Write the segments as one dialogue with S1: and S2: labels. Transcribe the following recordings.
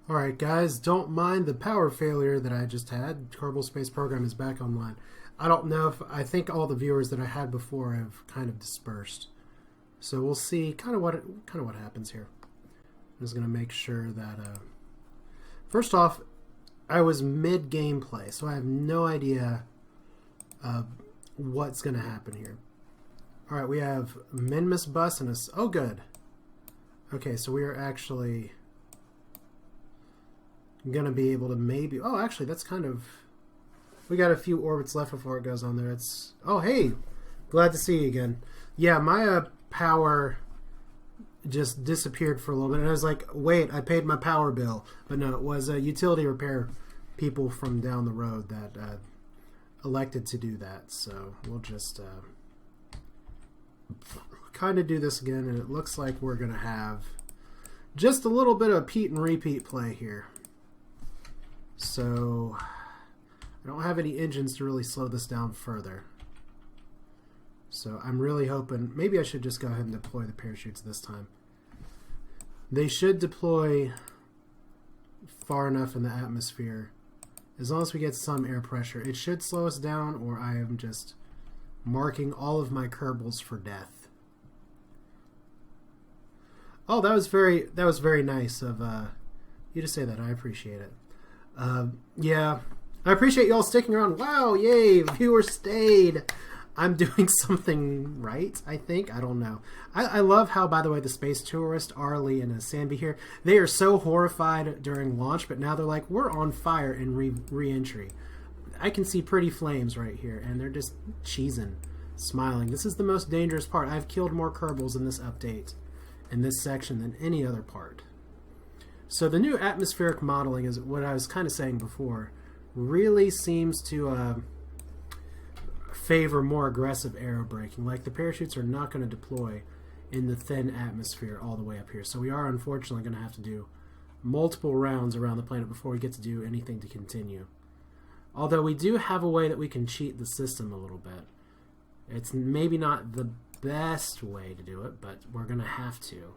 S1: Alright guys, don't mind the power failure that I just had. Kerbal Space Program is back online. I don't know if, I think all the viewers that I had before have kind of dispersed. So we'll see kind of what happens here. I'm just going to make sure that, first off, I was mid-gameplay, so I have no idea what's going to happen here. Alright, we have Minmus bus and a, oh good. Okay, so we are actually gonna be able to maybe, oh actually that's kind of, we got a few orbits left before it goes on there. It's, oh hey, glad to see you again. Yeah, my power just disappeared for a little bit and I was like, wait, I paid my power bill. But no, it was utility repair people from down the road that elected to do that. So we'll just kind of do this again, and it looks like we're gonna have just a little bit of Pete and repeat play here. So I don't have any engines to really slow this down further. So I'm really hoping, maybe I should just go ahead and deploy the parachutes this time. They should deploy far enough in the atmosphere. As long as we get some air pressure, it should slow us down, or I am just marking all of my Kerbals for death. Oh, that was very nice of you to say that. I appreciate it. Yeah, I appreciate y'all sticking around. Wow, yay, viewers stayed. I'm doing something right, I think. I don't know. I love how, by the way, the space tourist, Arlie and Sanby here, they are so horrified during launch, but now they're like, we're on fire in re-entry. I can see pretty flames right here, and they're just cheesing, smiling. This is the most dangerous part. I've killed more Kerbals in this update, in this section, than any other part. So the new atmospheric modeling is what I was kind of saying before. Really seems to favor more aggressive aerobraking. Like the parachutes are not going to deploy in the thin atmosphere all the way up here. So we are unfortunately going to have to do multiple rounds around the planet before we get to do anything to continue. Although we do have a way that we can cheat the system a little bit. It's maybe not the best way to do it, but we're going to have to.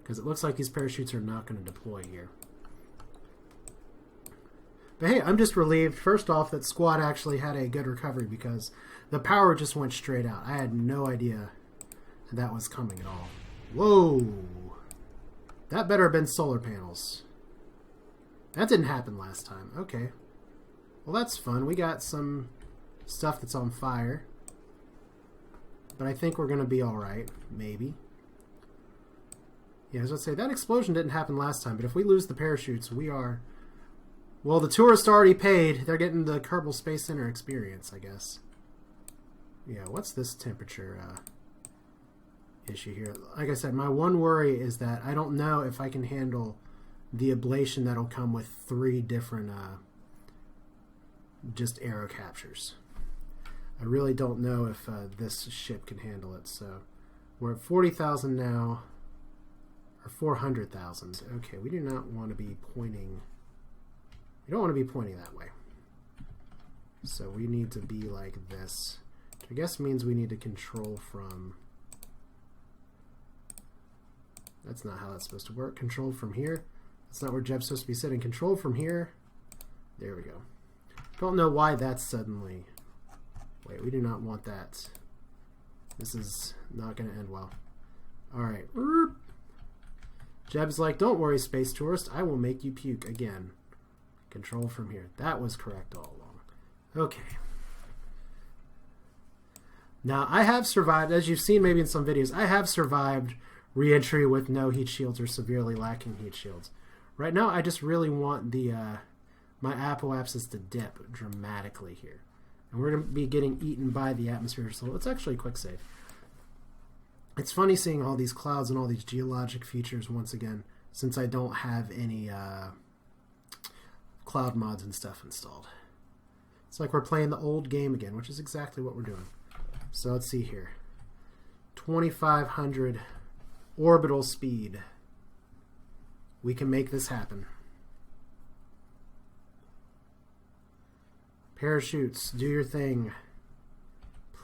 S1: Because it looks like these parachutes are not going to deploy here. But hey, I'm just relieved, first off, that Squad actually had a good recovery because the power just went straight out. I had no idea that was coming at all. Whoa! That better have been solar panels. That didn't happen last time. Okay. Well, that's fun. We got some stuff that's on fire. But I think we're going to be alright. Maybe. Yeah, as I was going to say, that explosion didn't happen last time, but if we lose the parachutes, we are... Well, the tourists already paid. They're getting the Kerbal Space Center experience, I guess. Yeah, what's this temperature issue here? Like I said, my one worry is that I don't know if I can handle the ablation that'll come with 3 different just aero captures. I really don't know if this ship can handle it, so we're at 40,000 now. Or 400,000. Okay, we do not want to be pointing... We don't want to be pointing that way. So we need to be like this. Which I guess means we need to control from... That's not how that's supposed to work. Control from here. That's not where Jeb's supposed to be sitting. Control from here. There we go. Don't know why that's suddenly... Wait, we do not want that. This is not going to end well. Alright. Jeb's like, don't worry, space tourist. I will make you puke again. Control from here. That was correct all along. Okay. Now, I have survived, as you've seen maybe in some videos, I have survived re-entry with no heat shields or severely lacking heat shields. Right now, I just really want the my apoapsis to dip dramatically here. And we're going to be getting eaten by the atmosphere, so let's actually quick save. It's funny seeing all these clouds and all these geologic features once again, since I don't have any cloud mods and stuff installed. It's like we're playing the old game again, which is exactly what we're doing. So let's see here. 2,500 orbital speed. We can make this happen. Parachutes, do your thing.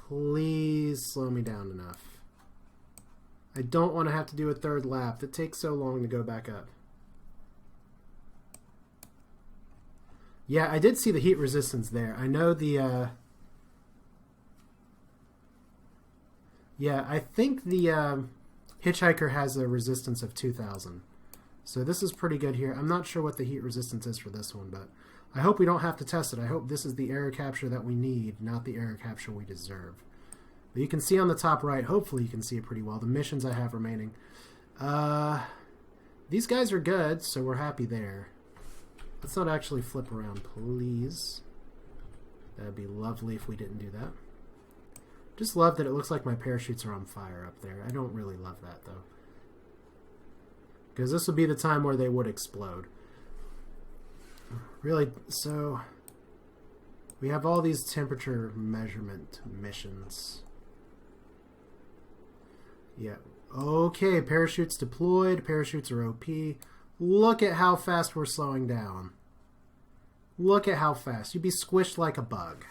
S1: Please slow me down enough. I don't want to have to do a third lap. That takes so long to go back up. Yeah, I did see the heat resistance there. I know the... Yeah, I think the Hitchhiker has a resistance of 2,000. So this is pretty good here. I'm not sure what the heat resistance is for this one, but I hope we don't have to test it. I hope this is the error capture that we need, not the error capture we deserve. But you can see on the top right, hopefully you can see it pretty well, the missions I have remaining. These guys are good, so we're happy there. Let's not actually flip around, please. That'd be lovely if we didn't do that. Just love that it looks like my parachutes are on fire up there. I don't really love that, though. Because this would be the time where they would explode. Really, so... we have all these temperature measurement missions. Yeah. Okay, parachutes deployed. Parachutes are OP. Look at how fast we're slowing down. Look at how fast. You'd be squished like a bug.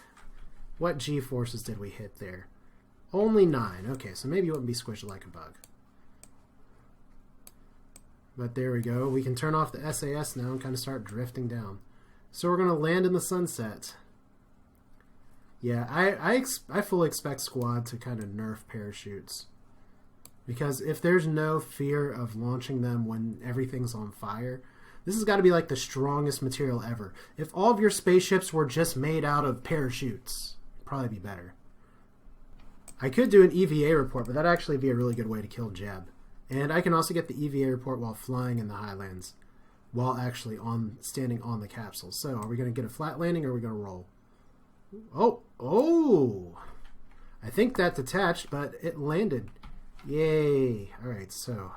S1: What G-forces did we hit there? Only 9. Okay, so maybe you wouldn't be squished like a bug. But there we go. We can turn off the SAS now and kind of start drifting down. So we're going to land in the sunset. Yeah, I fully expect Squad to kind of nerf parachutes. Because if there's no fear of launching them when everything's on fire, this has got to be like the strongest material ever. If all of your spaceships were just made out of parachutes, it'd probably be better. I could do an EVA report, but that'd actually be a really good way to kill Jeb. And I can also get the EVA report while flying in the Highlands, while actually standing on the capsule. So, are we going to get a flat landing or are we going to roll? Oh! I think that detached, but it landed. Yay! Alright, so,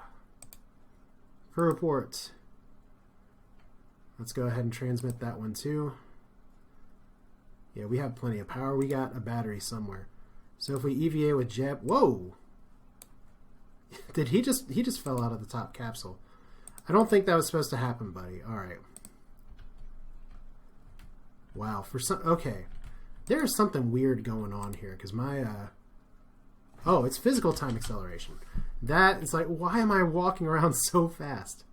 S1: for report. Let's go ahead and transmit that one too. Yeah, we have plenty of power. We got a battery somewhere. So if we EVA with Jeb... Whoa! Did he just fell out of the top capsule. I don't think that was supposed to happen, buddy. Alright. Wow, okay. There's something weird going on here, because my, oh, it's physical time acceleration. That is like, why am I walking around so fast?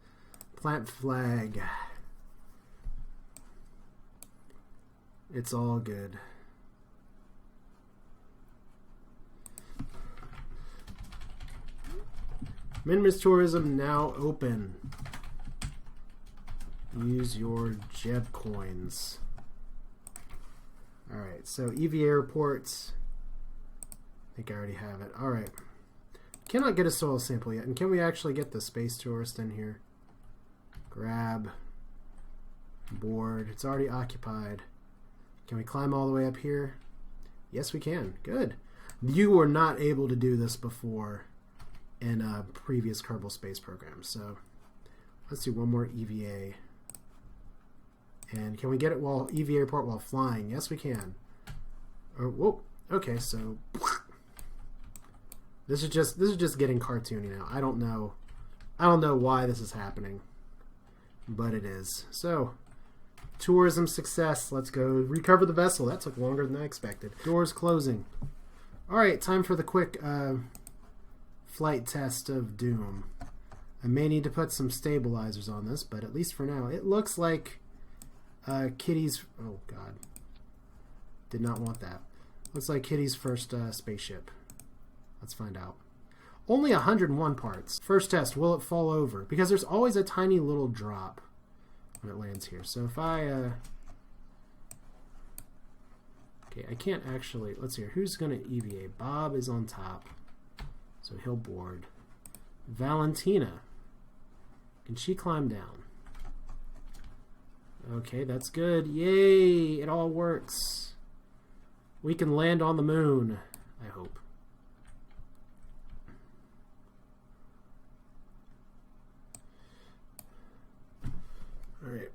S1: Plant flag. It's all good. Minmus tourism now open. Use your Jeb coins. Alright, so EVA reports. I think I already have it. Alright. Cannot get a soil sample yet. And can we actually get the space tourist in here? Grab. Board. It's already occupied. Can we climb all the way up here? Yes, we can. Good. You were not able to do this before in a previous Kerbal Space Program. So let's do one more EVA. And can we get it while EVA report while flying? Yes, we can. Oh, whoa. Okay, so this is just getting cartoony now. I don't know why this is happening, but it is. So tourism success. Let's go recover the vessel. That took longer than I expected. Doors closing. All right, time for the quick flight test of doom. I may need to put some stabilizers on this, but at least for now, it looks like Kitty's... Oh, God. Did not want that. Looks like Kitty's first spaceship. Let's find out. Only 101 parts. First test, will it fall over? Because there's always a tiny little drop when it lands here. So if I... Okay, I can't actually... Let's see here. Who's going to EVA? Bob is on top. So he'll board. Valentina. Can she climb down? Okay, that's good. Yay! It all works. We can land on the moon, I hope. Alright.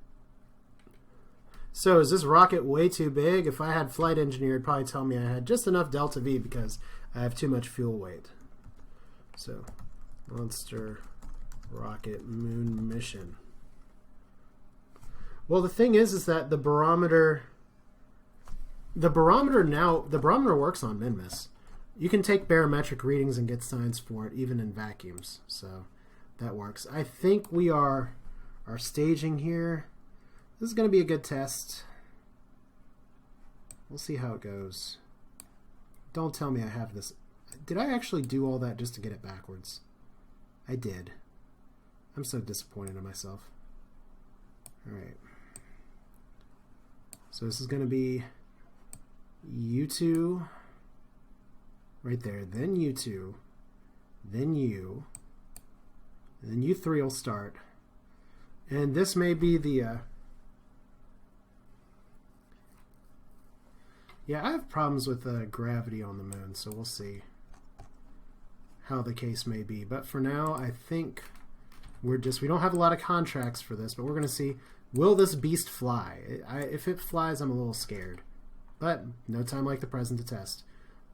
S1: So, is this rocket way too big? If I had flight engineer, it'd probably tell me I had just enough delta V because I have too much fuel weight. So, monster rocket moon mission. Well, the thing is that the barometer works on Minmus. You can take barometric readings and get signs for it, even in vacuums. So that works. I think we are staging here. This is going to be a good test. We'll see how it goes. Don't tell me I have this. Did I actually do all that just to get it backwards? I did. I'm so disappointed in myself. Alright. So this is going to be U2 right there, then U2, then U, and then U3 will start. And this may be the... yeah, I have problems with gravity on the moon, so we'll see how the case may be. But for now, I think we don't have a lot of contracts for this, but we're going to see, will this beast fly? If it flies, I'm a little scared. But no time like the present to test.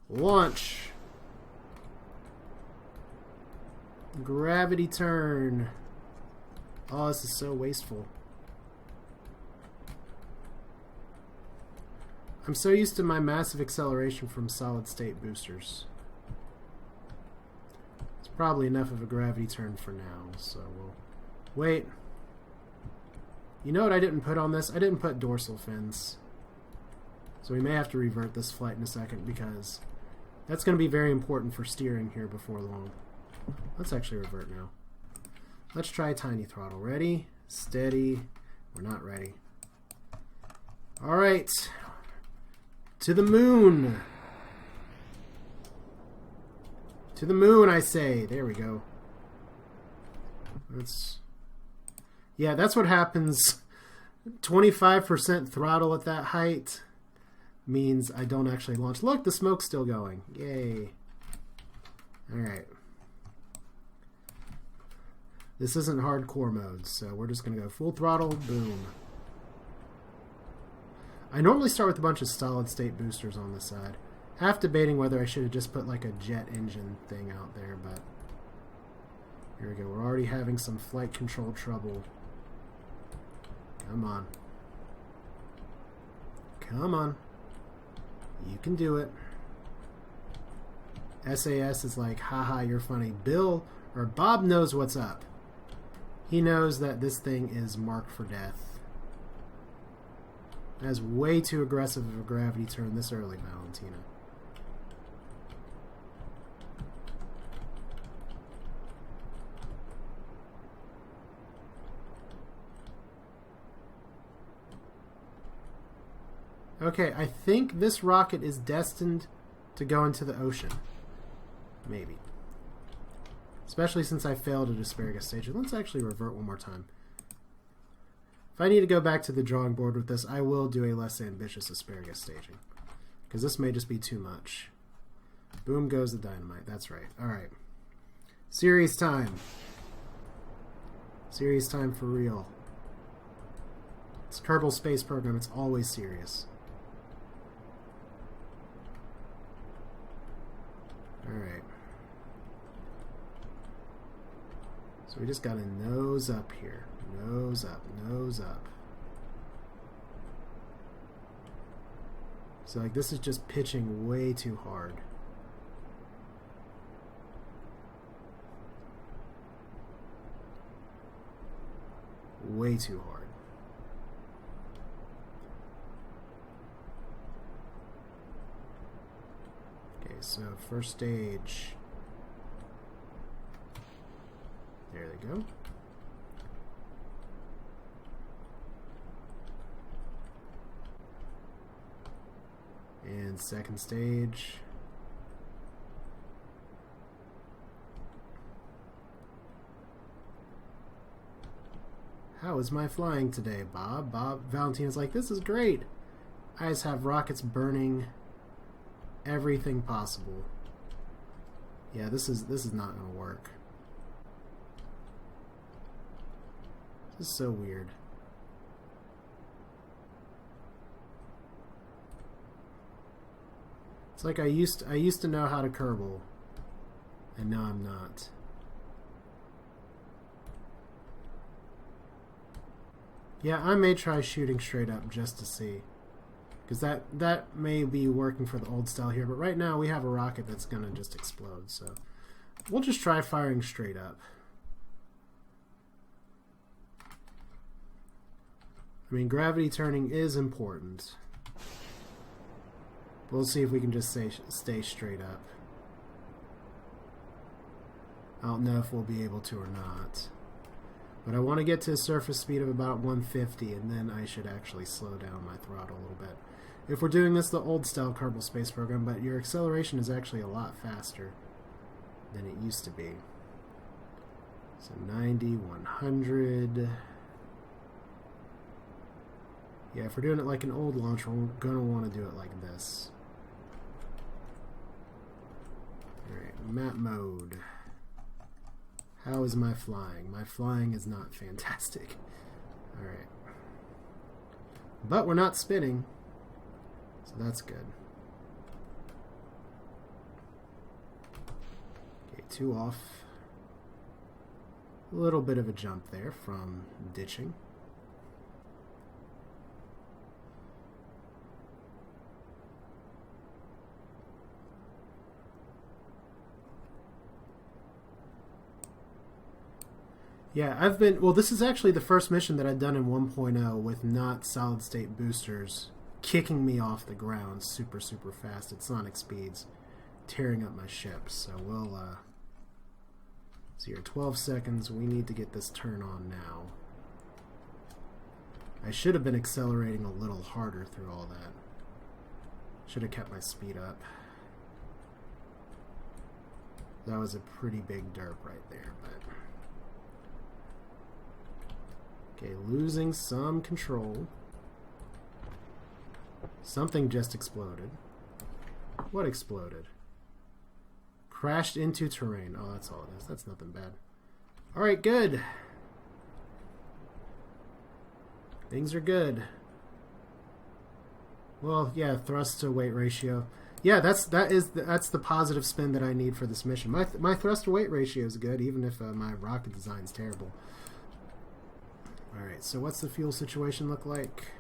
S1: Launch! Gravity turn. Oh, this is so wasteful. I'm so used to my massive acceleration from solid state boosters. It's probably enough of a gravity turn for now, so we'll wait. You know what I didn't put on this? I didn't put dorsal fins. So we may have to revert this flight in a second because that's going to be very important for steering here before long. Let's actually revert now. Let's try tiny throttle. Ready? Steady. We're not ready. Alright. To the moon. To the moon, I say. There we go. Yeah, that's what happens. 25% throttle at that height means I don't actually launch. Look, the smoke's still going. Yay. Alright. This isn't hardcore mode, so we're just going to go full throttle. Boom. I normally start with a bunch of solid state boosters on the side. Half debating whether I should have just put like a jet engine thing out there, but here we go. We're already having some flight control trouble. Come on. Come on. You can do it. SAS is like, haha, you're funny. Bob knows what's up. He knows that this thing is marked for death. That is way too aggressive of a gravity turn this early, Valentina. Okay, I think this rocket is destined to go into the ocean. Maybe. Especially since I failed at asparagus stage. Let's actually revert one more time. If I need to go back to the drawing board with this, I will do a less ambitious asparagus staging. Because this may just be too much. Boom goes the dynamite. That's right. Alright. Series time. Series time for real. It's Kerbal Space Program. It's always serious. Alright. So we just got to nose up here. Nose up, nose up. So like this is just pitching way too hard. Way too hard. Okay, so first stage. There they go. And second stage. How is my flying today, Bob? Valentina's like, this is great. I just have rockets burning everything possible. Yeah, this is not gonna work. This is so weird. It's like I used to know how to Kerbal, and now I'm not. Yeah, I may try shooting straight up just to see, because that may be working for the old style here. But right now we have a rocket that's gonna just explode, so we'll just try firing straight up. I mean, gravity turning is important. We'll see if we can just stay straight up. I don't know if we'll be able to or not. But I want to get to a surface speed of about 150, and then I should actually slow down my throttle a little bit. If we're doing this the old style Kerbal Space Program, but your acceleration is actually a lot faster than it used to be. So 90, 100... Yeah, if we're doing it like an old launch, we're going to want to do it like this. Alright, map mode. How is my flying? My flying is not fantastic. Alright. But we're not spinning, so that's good. Okay, 2 off. A little bit of a jump there from ditching. Yeah, well, this is actually the first mission that I've done in 1.0 with not solid-state boosters kicking me off the ground super, super fast at sonic speeds, tearing up my ship. So we'll, see here, 12 seconds. We need to get this turn on now. I should have been accelerating a little harder through all that. Should have kept my speed up. That was a pretty big derp right there, but... Okay, losing some control. Something just exploded. What exploded? Crashed into terrain. Oh, that's all it is. That's nothing bad. Alright, good. Things are good. Well, yeah, thrust to weight ratio. Yeah, that's the positive spin that I need for this mission. My thrust to weight ratio is good, even if my rocket design's terrible. Alright, so what's the fuel situation look like?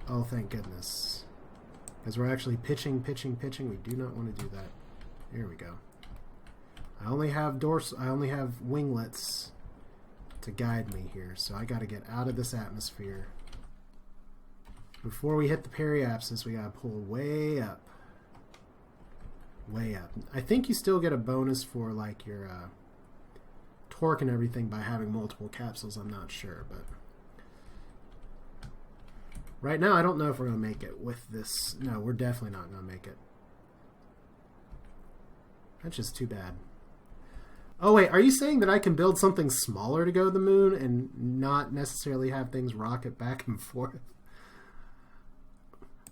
S1: Oh, thank goodness. Because we're actually pitching. We do not want to do that. Here we go. I only have winglets to guide me here, so I got to get out of this atmosphere. Before we hit the periapsis, we got to pull way up. Way up. I think you still get a bonus for like your torque and everything by having multiple capsules. I'm not sure, but right now I don't know if we're going to make it with this. No, we're definitely not going to make it. That's just too bad. Oh wait, are you saying that I can build something smaller to go to the moon and not necessarily have things rocket back and forth?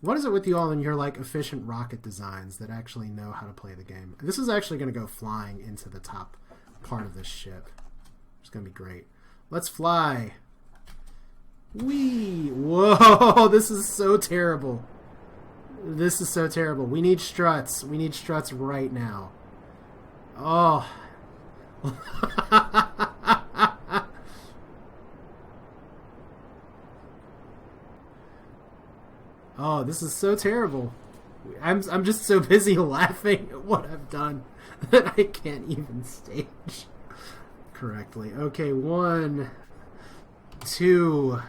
S1: What is it with you all and your like efficient rocket designs that actually know how to play the game? This is actually going to go flying into the top part of this ship. It's going to be great. Let's fly. Whee! Whoa! This is so terrible. This is so terrible. We need struts. We need struts right now. Oh. Oh, this is so terrible. I'm just so busy laughing at what I've done that I can't even stage correctly. Okay, 1, 2.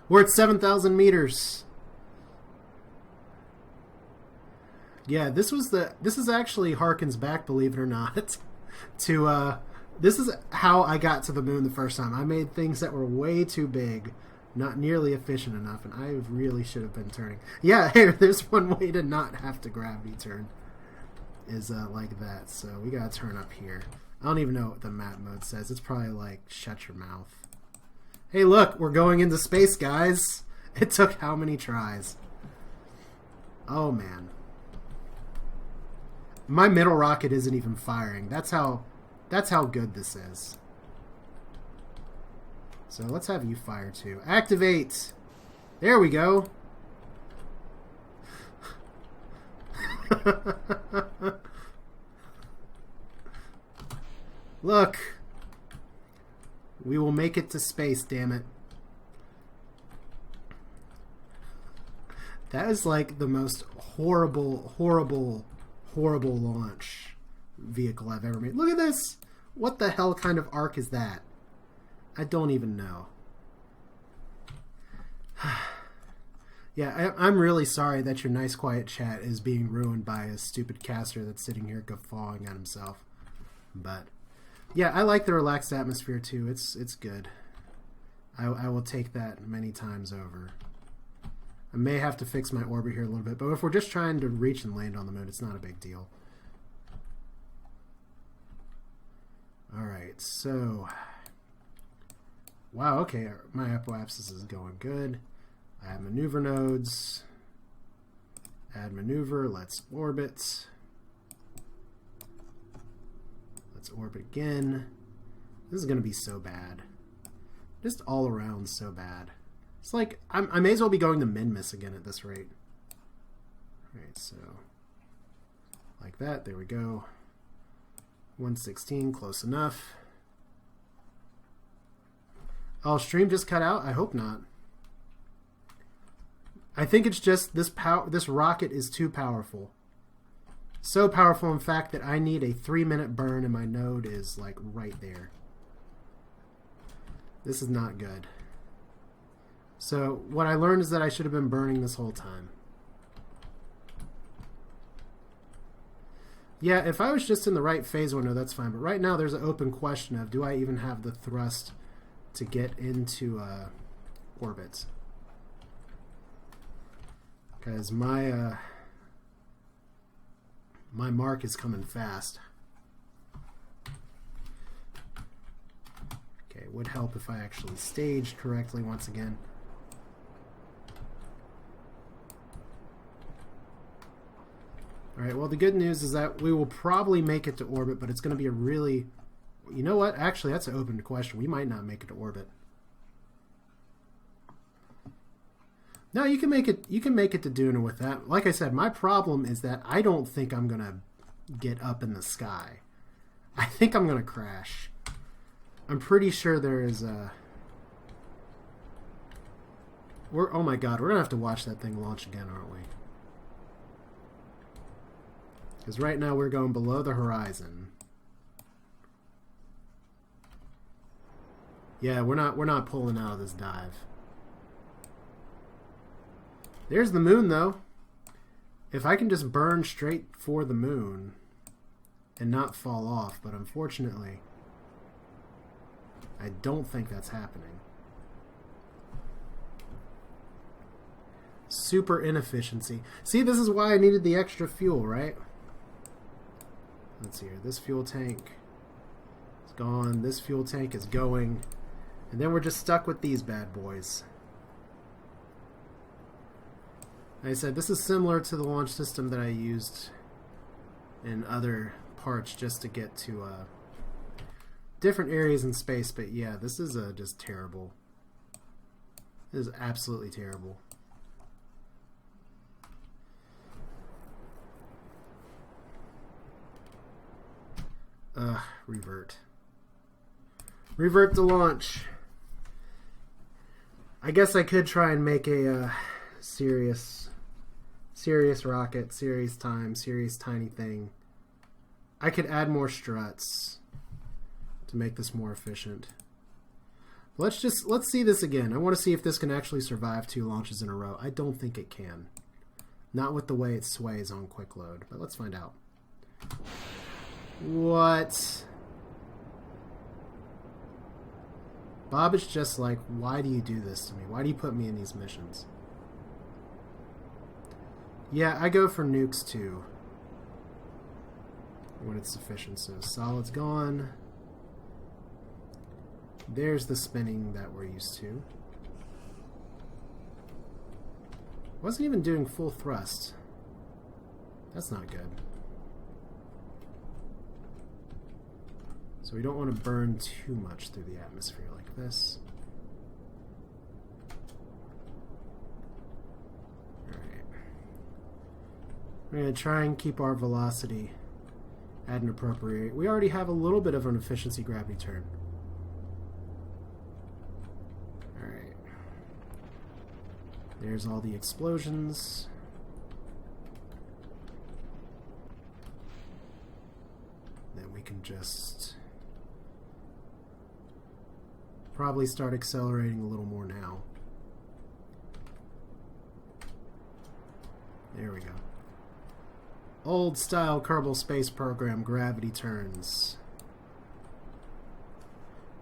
S1: We're at 7,000 meters. Yeah, this is actually harkens back, believe it or not, to this is how I got to the moon the first time. I made things that were way too big, not nearly efficient enough, and I really should have been turning. Yeah, hey, there's one way to not have to gravity turn, is like that. So we gotta turn up here. I don't even know what the map mode says. It's probably like, shut your mouth. Hey, look, we're going into space, guys. It took how many tries? Oh, man. My middle rocket isn't even firing. That's how good this is. So let's have you fire too. Activate! There we go. Look. We will make it to space, damn it. That is like the most horrible launch vehicle I've ever made. Look at this! What the hell kind of arc is that? I don't even know. Yeah, I'm really sorry that your nice quiet chat is being ruined by a stupid caster that's sitting here guffawing at himself. But yeah, I like the relaxed atmosphere too. It's good. I will take that many times over. I may have to fix my orbit here a little bit, but if we're just trying to reach and land on the moon, it's not a big deal. Alright, so... Wow, okay, my apoapsis is going good. I have maneuver nodes. Add maneuver, let's orbit. Let's orbit again. This is going to be so bad. Just all around so bad. It's like, I may as well be going to Minmus again at this rate. Alright, so... Like that, there we go. 116, close enough. Oh, stream just cut out? I hope not. I think it's just this rocket is too powerful. So powerful, in fact, that I need a 3-minute burn and my node is like right there. This is not good. So what I learned is that I should have been burning this whole time. Yeah, if I was just in the right phase window, that's fine. But right now there's an open question of, do I even have the thrust to get into orbit? Because my mark is coming fast. Okay, it would help if I actually staged correctly once again. Alright, well the good news is that we will probably make it to orbit, but it's going to be a really... You know what? Actually, that's an open question. We might not make it to orbit. No, you can make it. You can make it to Duna with that. Like I said, my problem is that I don't think I'm gonna get up in the sky. I think I'm gonna crash. I'm pretty sure there is a... Oh my god, we're gonna have to watch that thing launch again, aren't we? Because right now we're going below the horizon. Yeah, we're not pulling out of this dive. There's the moon, though. If I can just burn straight for the moon and not fall off, but unfortunately, I don't think that's happening. Super inefficiency. See, this is why I needed the extra fuel, right? Let's see here. This fuel tank is gone. This fuel tank is going. And then we're just stuck with these bad boys. Like I said, this is similar to the launch system that I used in other parts just to get to different areas in space. But yeah, this is just terrible. This is absolutely terrible. Revert. Revert to launch. I guess I could try and make a serious rocket, serious time, serious tiny thing. I could add more struts to make this more efficient. Let's see this again. I want to see if this can actually survive 2 launches in a row. I don't think it can. Not with the way it sways on quick load, but let's find out. What? Bob is just like, why do you do this to me? Why do you put me in these missions? Yeah, I go for nukes too when it's sufficient. So solid's gone. There's the spinning that we're used to. Wasn't even doing full thrust. That's not good. So we don't want to burn too much through the atmosphere like this. Alright. We're going to try and keep our velocity at an appropriate rate. We already have a little bit of an efficiency gravity turn. Alright. There's all the explosions. Then we can just probably start accelerating a little more now. There we go. Old style Kerbal Space Program gravity turns.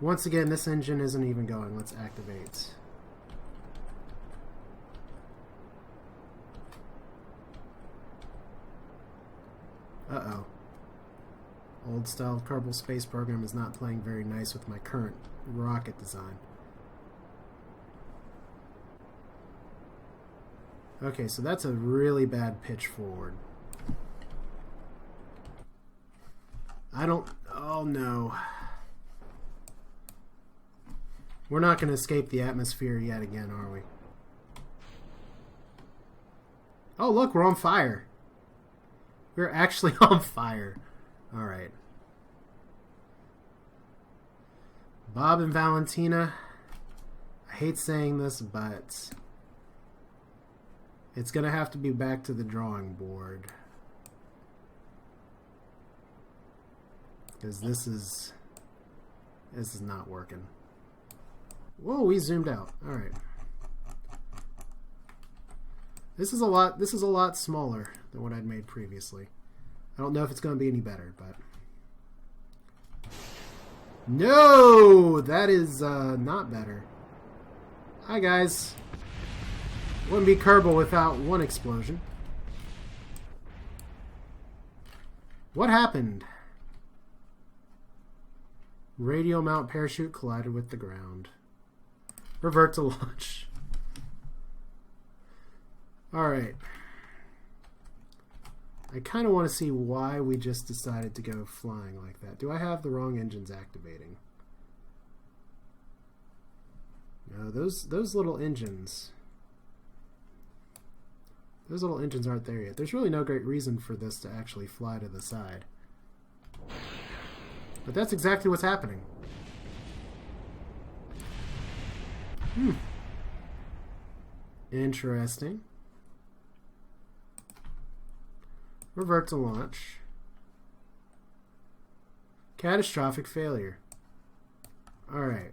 S1: Once again, this engine isn't even going. Let's activate. Uh-oh. Old style Kerbal Space Program is not playing very nice with my current rocket design. Okay, so that's a really bad pitch forward. Oh no. We're not going to escape the atmosphere yet again, are we? Oh look, we're on fire. We're actually on fire. Alright. Bob and Valentina, I hate saying this, but it's going to have to be back to the drawing board. Because this is not working. Whoa, we zoomed out. Alright. This is a lot smaller than what I'd made previously. I don't know if it's going to be any better, but... No! That is not better. Hi, guys. Wouldn't be Kerbal without one explosion. What happened? Radial mount parachute collided with the ground. Revert to launch. Alright. I kind of want to see why we just decided to go flying like that. Do I have the wrong engines activating? No, those little engines... Those little engines aren't there yet. There's really no great reason for this to actually fly to the side. But that's exactly what's happening. Interesting. Revert to launch. Catastrophic failure. Alright.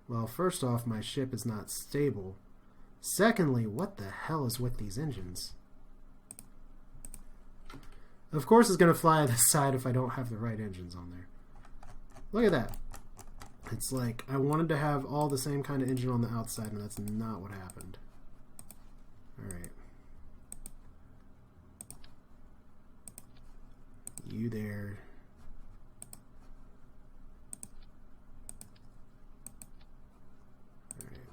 S1: Well, first off, my ship is not stable. Secondly, what the hell is with these engines? Of course it's going to fly to the side if I don't have the right engines on there. Look at that. It's like I wanted to have all the same kind of engine on the outside, and that's not what happened. Alright. You there. Alright.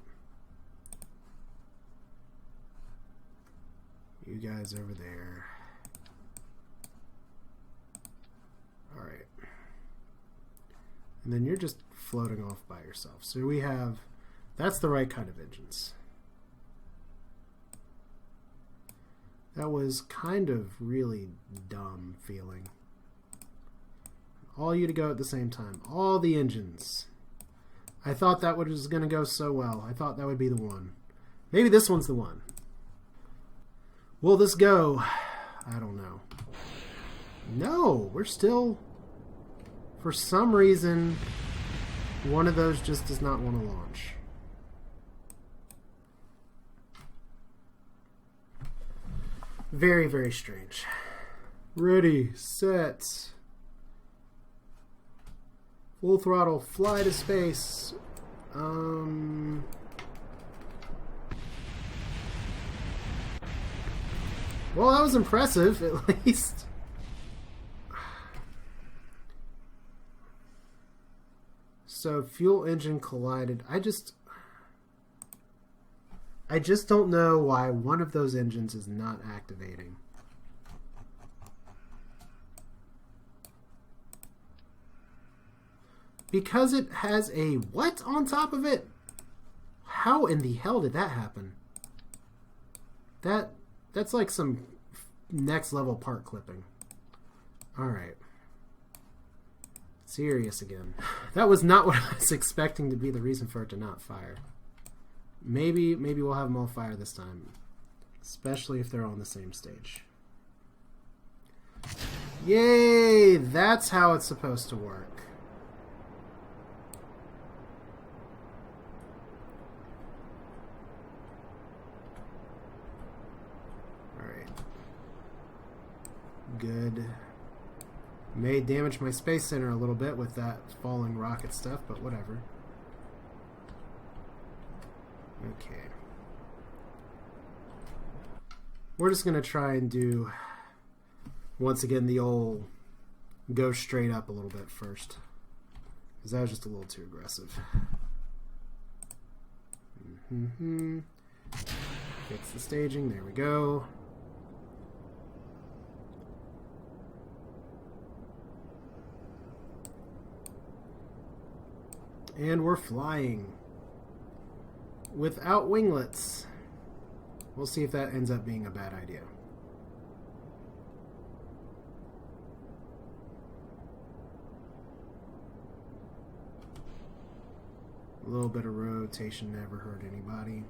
S1: You guys over there. Alright. And then you're just floating off by yourself. So we have... That's the right kind of engines. That was kind of really dumb feeling. All you to go at the same time. All the engines. I thought that was going to go so well. I thought that would be the one. Maybe this one's the one. Will this go? I don't know. No, we're still... For some reason, one of those just does not want to launch. Very, very strange. Ready, set. Full throttle, fly to space. Well, that was impressive, at least. So, fuel engine collided. I just don't know why one of those engines is not activating. Because it has a what on top of it? How in the hell did that happen? That's like some next level part clipping. Alright. Serious again. That was not what I was expecting to be the reason for it to not fire. Maybe we'll have them all fire this time. Especially if they're all on the same stage. Yay! That's how it's supposed to work. Good. May damage my space center a little bit with that falling rocket stuff, but whatever. Okay. We're just going to try and do, once again, the old go straight up a little bit first. Because that was just a little too aggressive. Fix the staging. There we go. And we're flying without winglets. We'll see if that ends up being a bad idea. A little bit of rotation never hurt anybody.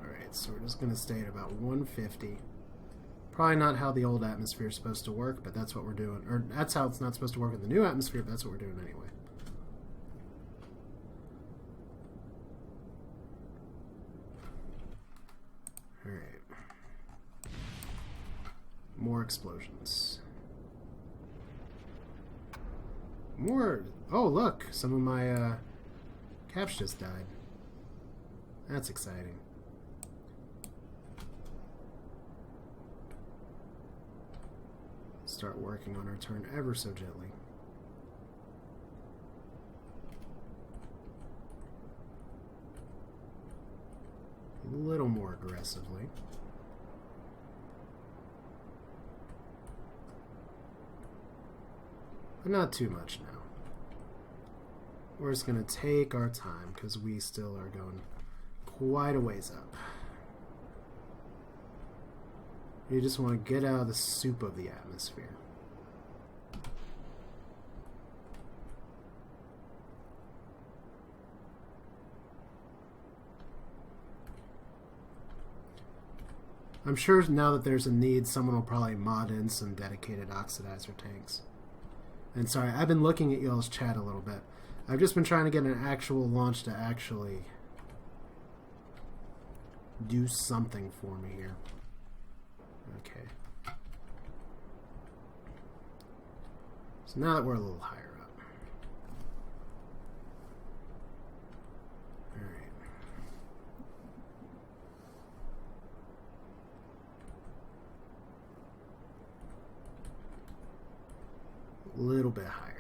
S1: Alright, so we're just going to stay at about 150. Probably not how the old atmosphere is supposed to work, but that's what we're doing. Or that's how it's not supposed to work in the new atmosphere, but that's what we're doing anyway. Alright. More explosions. More... Oh, look! Some of my caps just died. That's exciting. Start working on our turn ever so gently. A little more aggressively. But not too much now. We're just going to take our time because we still are going quite a ways up. You just want to get out of the soup of the atmosphere. I'm sure now that there's a need, someone will probably mod in some dedicated oxidizer tanks. And sorry, I've been looking at y'all's chat a little bit. I've just been trying to get an actual launch to actually do something for me here. Okay. So now that we're a little higher up. Alright. A little bit higher.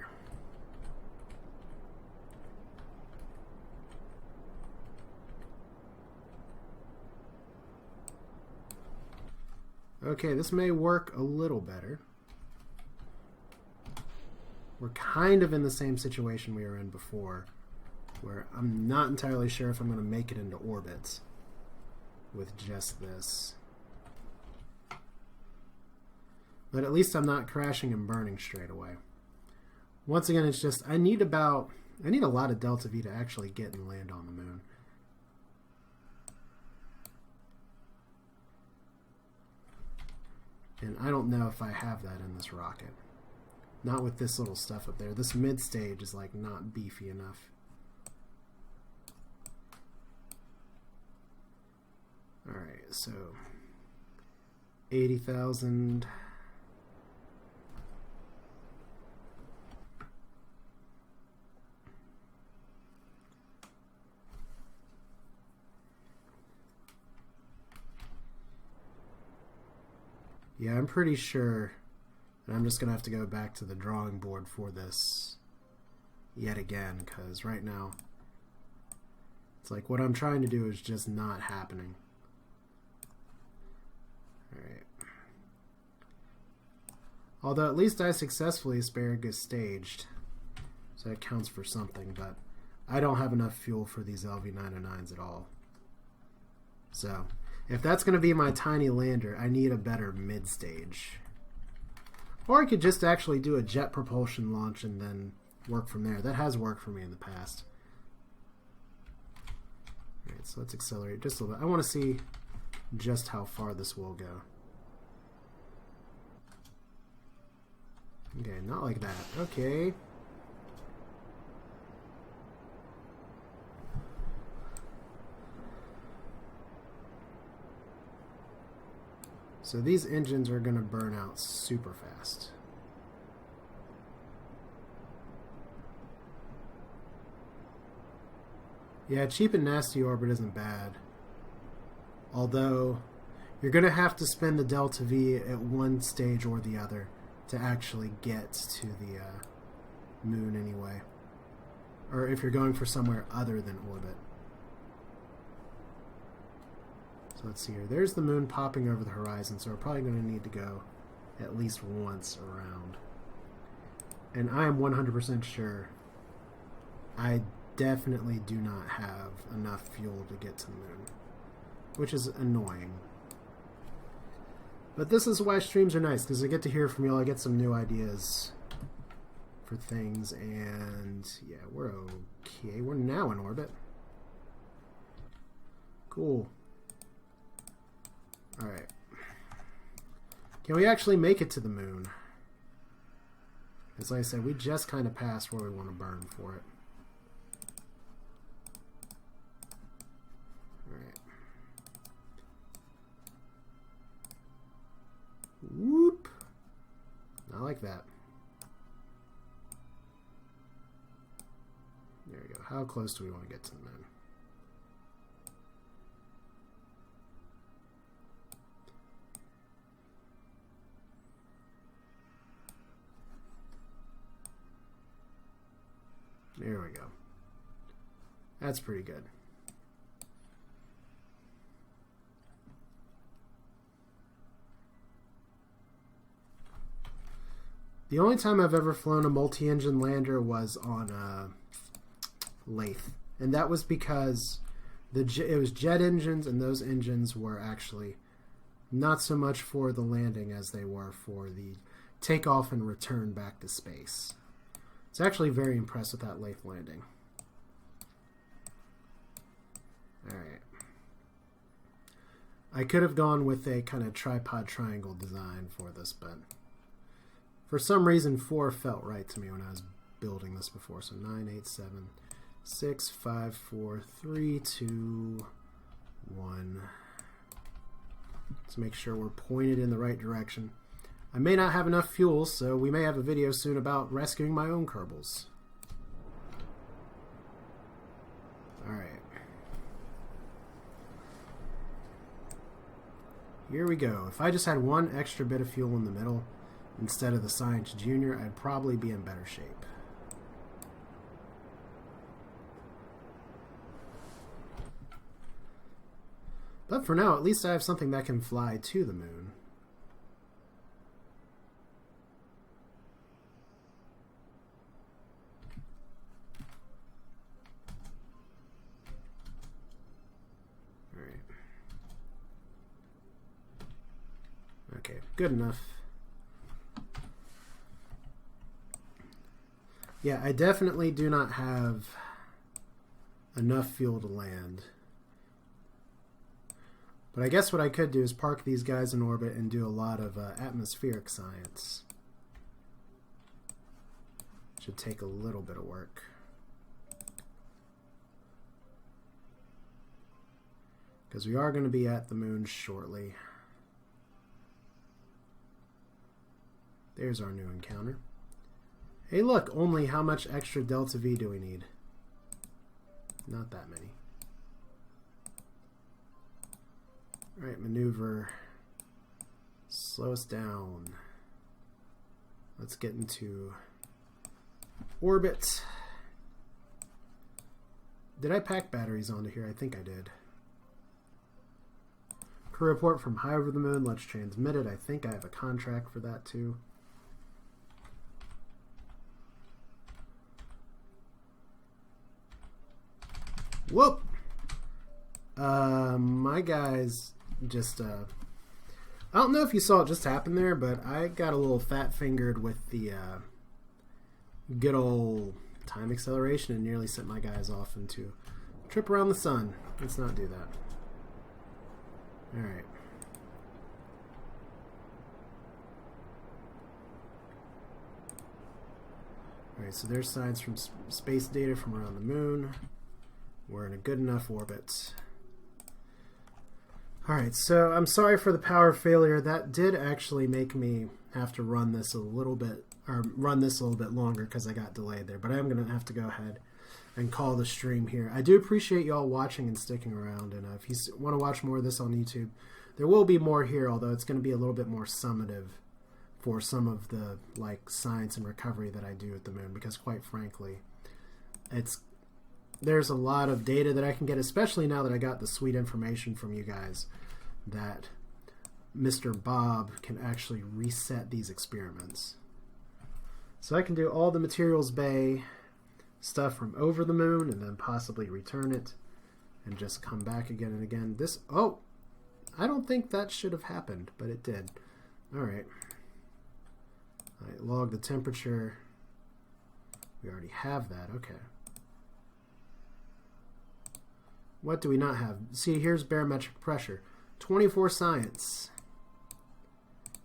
S1: Okay, this may work a little better. We're kind of in the same situation we were in before, where I'm not entirely sure if I'm going to make it into orbit with just this. But at least I'm not crashing and burning straight away. Once again, it's just, I need a lot of delta V to actually get and land on the moon. And I don't know if I have that in this rocket. Not with this little stuff up there. This mid stage is like not beefy enough. Alright, so 80,000. Yeah, I'm pretty sure that I'm just going to have to go back to the drawing board for this yet again, because right now it's like what I'm trying to do is just not happening. Alright. Although at least I successfully asparagus staged, so that counts for something, but I don't have enough fuel for these LV-909s at all. So if that's going to be my tiny lander, I need a better mid-stage. Or I could just actually do a jet propulsion launch and then work from there. That has worked for me in the past. Alright, so let's accelerate just a little bit. I want to see just how far this will go. Okay, not like that. Okay. So these engines are going to burn out super fast. Yeah, cheap and nasty orbit isn't bad. Although, you're going to have to spend the delta V at one stage or the other to actually get to the moon anyway. Or if you're going for somewhere other than orbit. So let's see here. There's the moon popping over the horizon, so we're probably going to need to go at least once around. And I am 100% sure I definitely do not have enough fuel to get to the moon, which is annoying. But this is why streams are nice, because I get to hear from y'all. I get some new ideas for things, and yeah, we're okay. We're now in orbit. Cool. Alright. Can we actually make it to the moon? As I said, we just kind of passed where we want to burn for it. Alright. Whoop! I like that. There we go. How close do we want to get to the moon? There we go. That's pretty good. The only time I've ever flown a multi-engine lander was on Lathe. And that was because it was jet engines, and those engines were actually not so much for the landing as they were for the takeoff and return back to space. It's actually very impressed with that Lathe landing. Alright. I could have gone with a kind of tripod triangle design for this, but for some reason 4 felt right to me when I was building this before. So 9, 8, 7, 6, 5, 4, 3, 2, 1. Let's make sure we're pointed in the right direction. I may not have enough fuel, so we may have a video soon about rescuing my own Kerbals. Alright. Here we go. If I just had one extra bit of fuel in the middle instead of the Science Junior, I'd probably be in better shape. But for now, at least I have something that can fly to the moon. Okay, good enough. Yeah, I definitely do not have enough fuel to land. But I guess what I could do is park these guys in orbit and do a lot of atmospheric science. Should take a little bit of work. Because we are going to be at the moon shortly. There's our new encounter. Hey look, only how much extra delta V do we need? Not that many. Alright, maneuver. Slow us down. Let's get into orbit. Did I pack batteries onto here? I think I did. Crew report from high over the moon. Let's transmit it. I think I have a contract for that too. Whoop! My guys just, I don't know if you saw it just happen there, but I got a little fat fingered with the, good old time acceleration and nearly sent my guys off into a trip around the sun. Let's not do that. Alright. Alright, so there's signs from space data from around the moon. We're in a good enough orbit. Alright, so I'm sorry for the power failure. That did actually make me have to run this a little bit, or run this a little bit longer because I got delayed there. But I'm going to have to go ahead and call the stream here. I do appreciate y'all watching and sticking around. And if you want to watch more of this on YouTube, there will be more here, although it's going to be a little bit more summative for some of the like science and recovery that I do at the moon. Because quite frankly, there's a lot of data that I can get, especially now that I got the sweet information from you guys that Mr. Bob can actually reset these experiments. So I can do all the materials bay stuff from over the moon and then possibly return it and just come back again and again. Oh, I don't think that should have happened, but it did. Alright. Log the temperature. We already have that. Okay. What do we not have? See, here's barometric pressure. 24 science.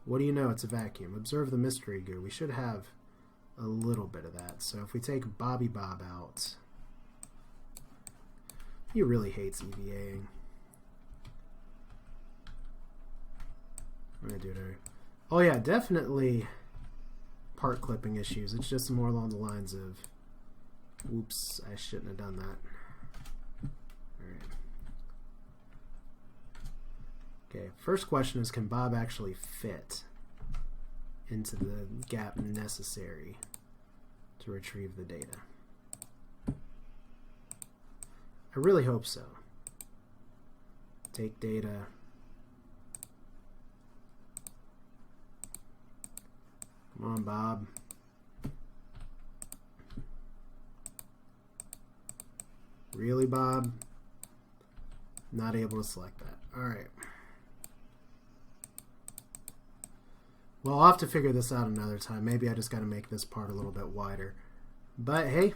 S1: What do you know? It's a vacuum. Observe the mystery goo. We should have a little bit of that. So if we take Bobby Bob out, he really hates EVAing. What do I do there? Oh yeah, definitely part clipping issues. It's just more along the lines of, oops, I shouldn't have done that. Okay, first question is, can Bob actually fit into the gap necessary to retrieve the data? I really hope so. Take data. Come on, Bob. Really, Bob? Not able to select that. All right. Well, I'll have to figure this out another time. Maybe I just got to make this part a little bit wider. But hey,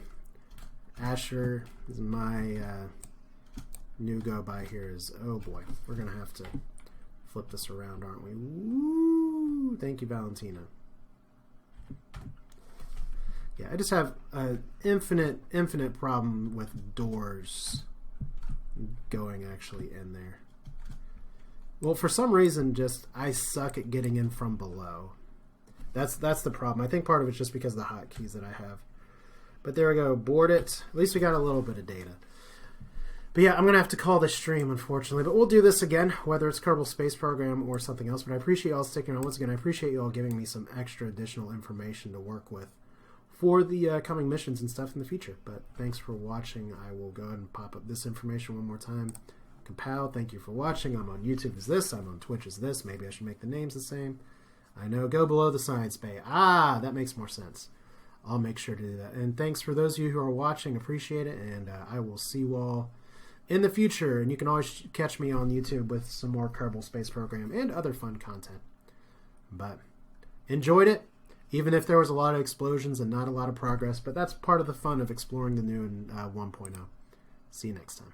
S1: Asher is my new go-by here is, oh boy, we're going to have to flip this around, aren't we? Woo! Thank you, Valentina. Yeah, I just have an infinite problem with doors going actually in there. Well, for some reason, I suck at getting in from below. That's the problem. I think part of it's just because of the hotkeys that I have. But there we go. Board it. At least we got a little bit of data. But yeah, I'm going to have to call this stream, unfortunately. But we'll do this again, whether it's Kerbal Space Program or something else. But I appreciate y'all sticking around. Once again, I appreciate y'all giving me some extra additional information to work with for the coming missions and stuff in the future. But thanks for watching. I will go ahead and pop up this information one more time. Compile, thank you for watching. I'm on YouTube as this. I'm on Twitch as this. Maybe I should make the names the same. I know, go below the science bay. Ah, that makes more sense. I'll make sure to do that. And thanks for those of you who are watching. Appreciate it. And I will see you all in the future. And you can always catch me on YouTube with some more Kerbal Space Program and other fun content. But enjoyed it, even if there was a lot of explosions and not a lot of progress. But that's part of the fun of exploring the new in 1.0. See you next time.